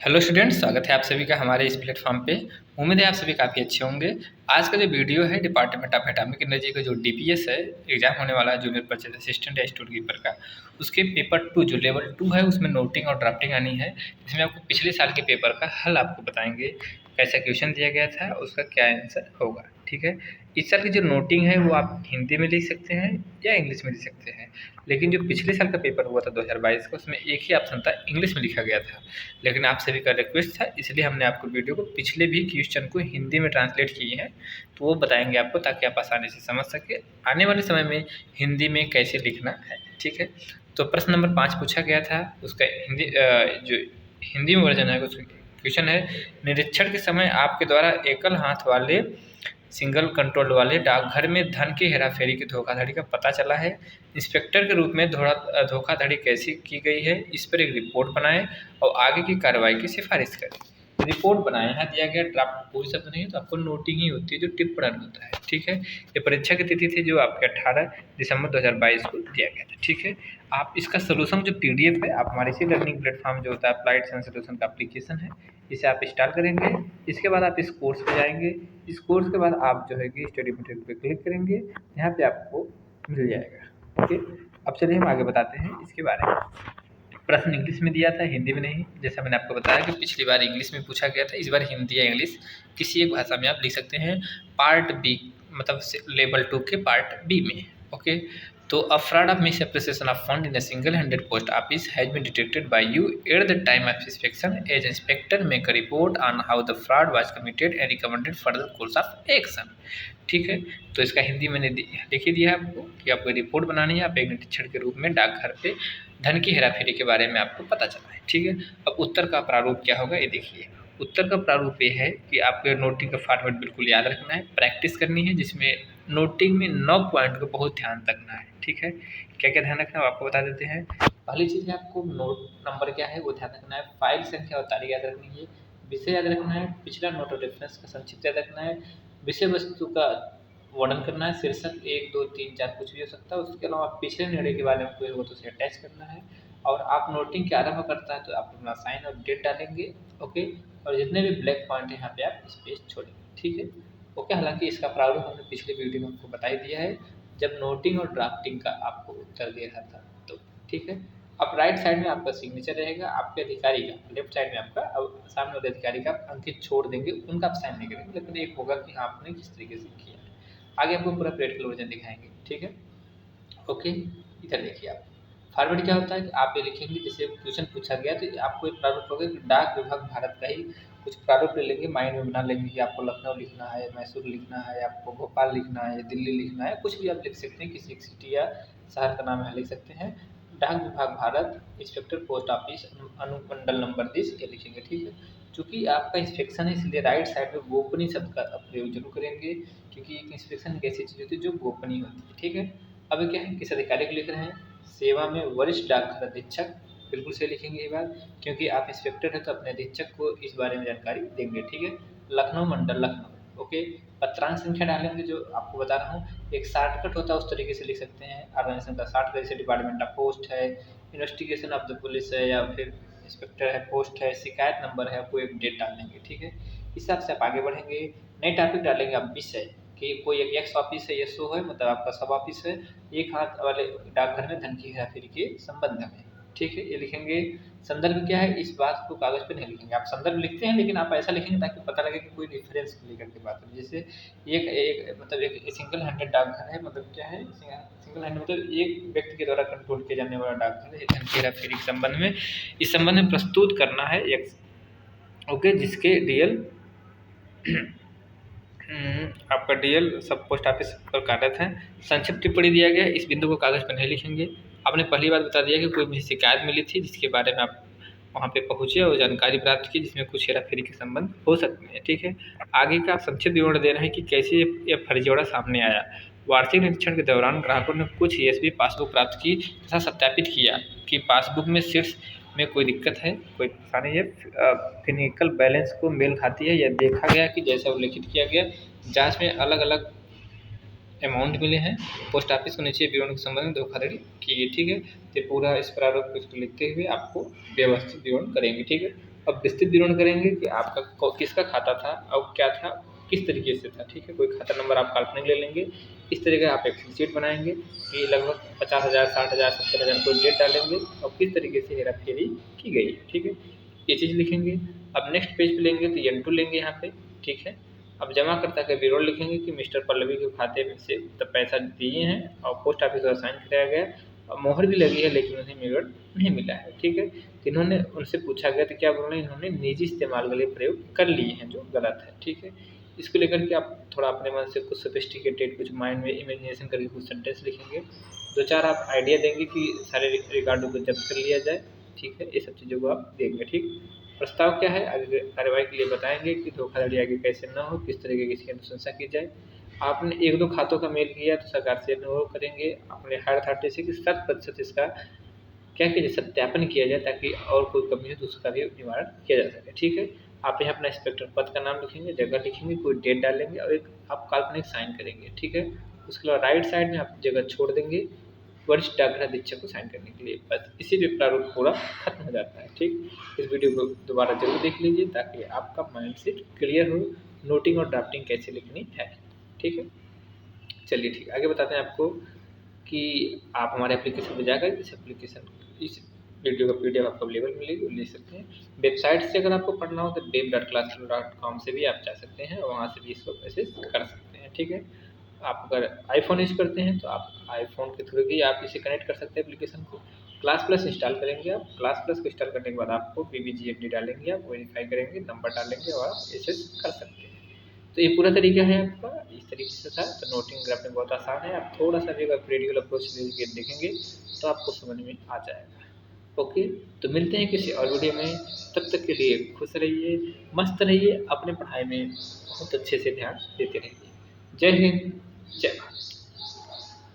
Hello students, स्वागत है आप सभी का हमारे इस प्लेटफॉर्म पे। उम्मीद है आप सभी काफ़ी अच्छे होंगे। आज का जो वीडियो है डिपार्टमेंट ऑफ एटॉमिक एनर्जी का जो डीपीएस है, एग्जाम होने वाला है जूनियर परचेज असिस्टेंट या स्टोर कीपर का, उसके पेपर 2 जो लेवल 2 है उसमें नोटिंग और ड्राफ्टिंग आनी है। इसमें आपको पिछले साल के पेपर का हल आपको बताएंगे, कैसा क्वेश्चन दिया गया था, उसका क्या आंसर होगा। ठीक है, इस साल की जो नोटिंग है वो आप हिंदी में लिख सकते हैं या इंग्लिश में लिख सकते हैं। लेकिन जो पिछले साल का पेपर हुआ था 2022 का, उसमें एक ही ऑप्शन था, इंग्लिश में लिखा गया था। लेकिन आप सभी का रिक्वेस्ट था, इसलिए हमने आपको वीडियो को पिछले भी क्वेश्चन को हिंदी में ट्रांसलेट किए हैं, तो वो बताएंगे आपको ताकि आप आसानी से समझ सके आने वाले समय में हिंदी में कैसे लिखना है। ठीक है, तो प्रश्न नंबर 5 पूछा गया था, उसका जो हिंदी में वर्जन है उसका क्वेश्चन है, निरीक्षण के समय आपके द्वारा एकल हाथ वाले सिंगल कंट्रोल वाले डाकघर में धन की हेराफेरी की धोखाधड़ी का पता चला है। इंस्पेक्टर के रूप में धोखाधड़ी कैसी की गई है, इस पर एक रिपोर्ट बनाएं और आगे की कार्रवाई की सिफारिश करें। रिपोर्ट बनाएं, यहाँ दिया गया ड्राफ्ट कोई शब्द नहीं है, तो आपको नोटिंग ही होती है जो टिप्पण होता है। ठीक है, ये परीक्षा की तिथि थी जो आपके 18 दिसंबर 2022 को दिया गया था। ठीक है, आप इसका सोल्यूशन जो पीडीएफ है, आप हमारे इसी लर्निंग प्लेटफॉर्म जो होता है अप्लाइड साइंस सोल्यूशन का एप्लीकेशन है, इसे आप इंस्टॉल करेंगे। इसके बाद आप इस कोर्स पे जाएंगे। इस कोर्स के बाद आप जो है कि स्टडी मटेरियल पे क्लिक करेंगे, यहाँ पे आपको मिल जाएगा। ओके, अब चलिए हम आगे बताते हैं इसके बारे में। प्रश्न इंग्लिश में दिया था, हिंदी में नहीं। जैसा मैंने आपको बताया कि पिछली बार इंग्लिश में पूछा गया था, इस बार हिंदी या इंग्लिश किसी एक भाषा में आप लिख सकते हैं। पार्ट बी मतलब लेवल 2 के पार्ट बी में। ओके, तो a fraud of mis appreciation of fund in a single handed post office has been detected by you at the time of inspection. As inspector make a report on how the fraud was committed and recommended further course of action. ठीक है, तो इसका हिंदी मैंने लिख ही दिया है आपको कि आपको रिपोर्ट बनानी है। आप एक निरीक्षण के रूप में डाकघर पे धन की हेराफेरी के बारे में आपको पता चला है। ठीक है, अब उत्तर का प्रारूप क्या होगा ये देखिए। उत्तर का प्रारूप ये है कि आपको नोटिंग का फॉर्मेट बिल्कुल याद रखना है, प्रैक्टिस करनी है, जिसमें नोटिंग में 9 पॉइंट को बहुत ध्यान रखना है। ठीक है, क्या क्या ध्यान रखना है आपको बता देते हैं। पहली चीज़ है, आपको नोट नंबर क्या है वो ध्यान रखना है, फाइल संख्या और तारीख याद रखनी है, विषय याद रखना है, पिछला नोट और रेफरेंस का संक्षिप्त याद रखना है, विषय वस्तु का वर्णन करना है, शीर्षक 1 2 3 4 कुछ भी हो सकता है। उसके अलावा पिछले निर्णय के बारे में कोई हो तो उसे अटैच करना है। और आप नोटिंग के आरंभ करता है तो आप अपना साइन और डेट डालेंगे। ओके, और जितने भी ब्लैक पॉइंट है यहाँ पे आप स्पेस छोड़ेंगे। ठीक है, ओके, हालांकि इसका प्रारूप हमने पिछले वीडियो में आपको बता ही दिया है जब नोटिंग और ड्राफ्टिंग का आपको उत्तर दे रहा था तो। ठीक है, अब राइट साइड में आपका सिग्नेचर रहेगा, आपके अधिकारी का लेफ्ट साइड में आपका, अब सामने वाले अधिकारी का अंकित छोड़ देंगे, उनका आप साइन नहीं करेंगे, लेकिन एक होगा कि हाँ आपने किस तरीके से किया। आगे आपको पूरा प्रैक्टिकल वर्जन दिखाएंगे। ठीक है, ओके, इधर देखिए आप फॉर्मेट क्या होता है कि आप ये लिखेंगे, जैसे क्वेश्चन पूछा गया तो आपको एक प्रारूप होगा कि डाक विभाग भारत का ही कुछ प्रारूप ले लेंगे, माइंड में बना लेंगे कि आपको लखनऊ लिखना है, मैसूर लिखना है, आपको भोपाल लिखना है, दिल्ली लिखना है, कुछ भी आप लिख सकते हैं, किसी एक सिटी या शहर का नाम यहाँ लिख सकते हैं। डाक विभाग भारत, इंस्पेक्टर पोस्ट ऑफिस, अनुमंडल नंबर 10 ये लिखेंगे। ठीक है, चूँकि आपका इंस्पेक्शन है इसलिए राइट साइड में गोपनीय शब्द का आप प्रयोग जरूर करेंगे, क्योंकि एक इंस्पेक्शन एक ऐसी चीज़ होती है जो गोपनीय होती है। ठीक है, अब क्या है, किस अधिकारी को लिख रहे हैं, सेवा में वरिष्ठ डाकघर अधीक्षक, बिल्कुल सही लिखेंगे ये बात, क्योंकि आप इंस्पेक्टर हैं तो अपने अधीक्षक को इस बारे में जानकारी देंगे। ठीक है, लखनऊ मंडल लखनऊ। ओके, पत्रांक संख्या डालेंगे जो आपको बता रहा हूँ, एक शॉर्टकट होता है उस तरीके से लिख सकते हैं ऑर्गेनाइजेशन का शॉर्टकट, जैसे डिपार्टमेंट ऑफ पोस्ट है, इन्वेस्टिगेशन ऑफ द पुलिस है, या फिर इंस्पेक्टर है, पोस्ट है, शिकायत नंबर है, कोई एक डेट डाल देंगे। ठीक है, इस हिसाब से आप आगे बढ़ेंगे। नई टॉपिक डालेंगे आप विषय कि कोई एक एक्स ऑफिस है, ये शो है, मतलब आपका सब ऑफिस है, एक हाथ वाले डाकघर में धन की हेराफेरी के संबंध में। ठीक है, ये लिखेंगे। संदर्भ क्या है, इस बात को कागज पे नहीं लिखेंगे, आप संदर्भ लिखते हैं लेकिन आप ऐसा लिखेंगे ताकि पता लगे कि कोई रेफरेंस को लेकर के बात हो। जैसे एक मतलब एक सिंगल हैंडेड डाकघर है, मतलब क्या है, सिंगल हैंड मतलब एक व्यक्ति के द्वारा कंट्रोल किया जाने वाला डाकघर है, धन की हेराफेरी के संबंध में, इस संबंध में प्रस्तुत करना है एक। ओके, जिसके डीएल आपका डीएल सब पोस्ट ऑफिस पर कार्यरत है। संक्षिप्त टिप्पणी दिया गया है, इस बिंदु को कागज पर नहीं लिखेंगे। आपने पहली बात बता दिया कि कोई मुझे शिकायत मिली थी जिसके बारे में आप वहाँ पे पहुँचे और जानकारी प्राप्त की, जिसमें कुछ हेराफेरी के संबंध हो सकते हैं। ठीक है, आगे का संक्षिप्त विवरण दे रहे हैं कि कैसे ये फर्जीवाड़ा सामने आया। वार्षिक निरीक्षण के दौरान ग्राहकों ने कुछ ईएसबी पासबुक प्राप्त की तथा सत्यापित किया कि पासबुक में शीर्ष में कोई दिक्कत है, कोई परेशानी है, फिजिकल बैलेंस को मेल खाती है, यह देखा गया कि जैसा उल्लेखित किया गया। जांच में अलग अलग अमाउंट मिले हैं, पोस्ट ऑफिस को नीचे विवरण के संबंध में धोखाधड़ी की है। ठीक है, तो पूरा इस प्रारूप को लिखते हुए आपको व्यवस्थित विवरण करेंगे। ठीक है, अब विस्तृत विवरण करेंगे कि आपका किसका खाता था और क्या था, किस तरीके से था। ठीक है, कोई खाता नंबर आप काल्पनिक ले लेंगे, इस तरह का आप एक्सेल शीट बनाएंगे कि लगभग 50,000, 60,000, 70,000 कोई डेट डालेंगे और किस तरीके से हेरा फेरी की गई। ठीक है, ये चीज़ लिखेंगे। अब नेक्स्ट पेज पे लेंगे तो N2 लेंगे यहाँ पे। ठीक है, अब जमाकर्ता का विवरण लिखेंगे कि मिस्टर पल्लवी के खाते में से तब पैसा दिए हैं और पोस्ट ऑफिस द्वारा साइन कराया गया और मोहर भी लगी है, लेकिन उन्हें विवरण नहीं मिला है। ठीक है, तो इन्होंने उनसे पूछा गया तो क्या बोल रहे हैं, इन्होंने निजी इस्तेमाल के लिए प्रयोग कर लिए हैं, जो गलत है। ठीक है, इसको लेकर के आप थोड़ा अपने मन से कुछ सोफिस्टिकेटेड, कुछ माइंड में इमेजिनेशन करके कुछ सेंटेंस लिखेंगे। 2-4 आप आइडिया देंगे कि सारे रिकॉर्डों को जब्त कर लिया जाए। ठीक है, ये सब चीज़ों को आप देंगे। ठीक, प्रस्ताव क्या है, आगे कार्रवाई के लिए बताएंगे कि धोखाधड़ी आगे कैसे न हो, किस तरह की किसकी अनुशंसा की जाए। आपने 1-2 खातों का मेल किया तो सरकार से अनुरोध करेंगे अपने हायर अथॉरिटी से कि 100% इसका क्या किया जाए, सत्यापन किया जाए, ताकि और कोई कमी हो तो उसका भी निवारण किया जा सके। ठीक है, आप यहाँ अपना इंस्पेक्टर पद का नाम लिखेंगे, जगह लिखेंगे, कोई डेट डालेंगे और एक आप काल्पनिक साइन करेंगे। ठीक है, उसके अलावा राइट साइड में आप जगह छोड़ देंगे वरिष्ठ डाक अधीक्षक को साइन करने के लिए। बस इसी पे प्रारूप पूरा खत्म हो जाता है। ठीक, इस वीडियो को दोबारा जरूर देख लीजिए ताकि आपका माइंड सेट क्लियर हो, नोटिंग और ड्राफ्टिंग कैसे लिखनी है। ठीक है, चलिए ठीक, आगे बताते हैं आपको कि आप हमारे एप्लीकेशन पर जाकर इस वीडियो का PDF आपको अवेलेबल मिलेगी, ले सकते हैं। वेबसाइट से अगर आपको पढ़ना हो तो web.classroom.com से भी आप जा सकते हैं और वहाँ से भी इसको एक्सेस कर सकते हैं। ठीक है, आप अगर आईफोन यूज़ करते हैं तो आप आईफोन के थ्रू भी आप इसे कनेक्ट कर सकते हैं एप्लीकेशन को। क्लास प्लस इंस्टॉल करेंगे आप, क्लास प्लस को इंस्टॉल करने के बाद आपको PBGMD डालेंगे, आप वेरीफाई करेंगे, नंबर डालेंगे और आप एक्सेस कर सकते हैं। तो ये पूरा तरीका है आपका, इस तरीके से था। तो नोटिंग ग्राफिंग बहुत आसान है, आप थोड़ा सा भी अगर क्रिटिकल अप्रोच लेके देखेंगे तो आपको समझ में आ जाएगा। ओके, तो मिलते हैं किसी और वीडियो में, तब तक के लिए खुश रहिए, मस्त रहिए, अपने पढ़ाई में बहुत अच्छे से ध्यान देते रहिए। जय हिंद, जय भारत।